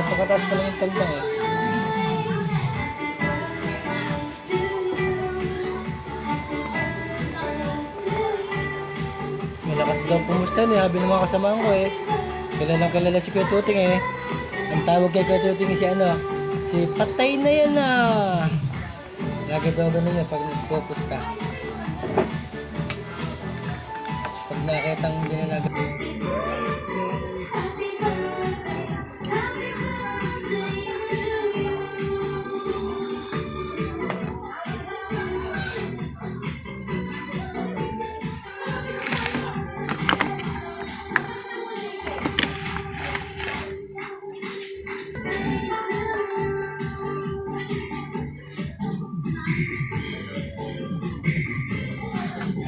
pagkataas pa lang yung tandang eh. Malakas daw pumusta niya, sabi ng mga kasamahan ko eh. Kilalang kilala si Kuya Tuting eh. Ang tawag kay Kuya Tuting si si patay na yan ah. Lagi daw ganun niya pag nagpupusta. Pag nakitang hindi na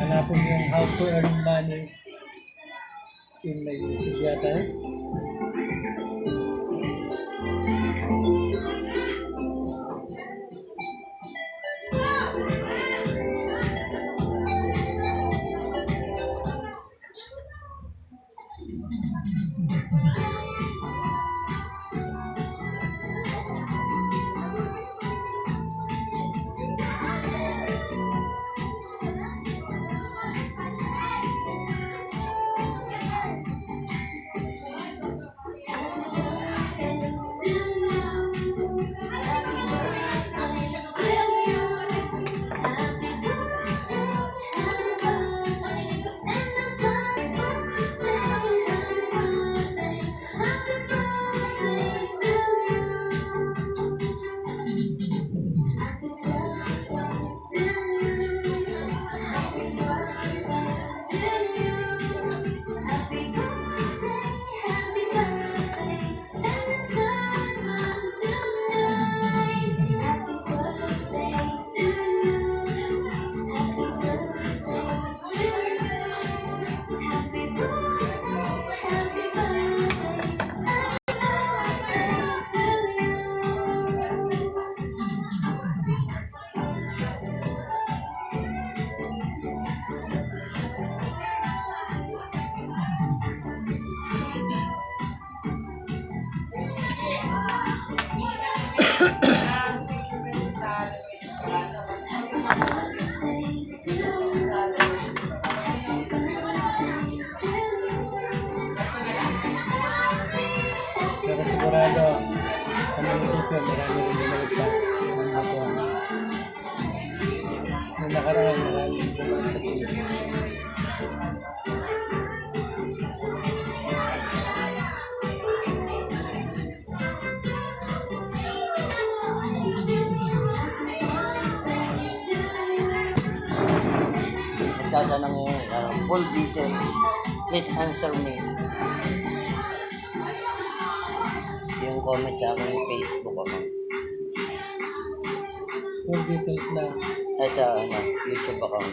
hanapin yung how to earn money in my YouTube yata eh. Pero sigurado sa munisipyo marami rin lumalagpak ng nakuha. Nung nakaraan marami lumalagpak. Tatanong yung full details. Please answer me. Yung comment sa aking Facebook account. Full details na. Ay sa YouTube account.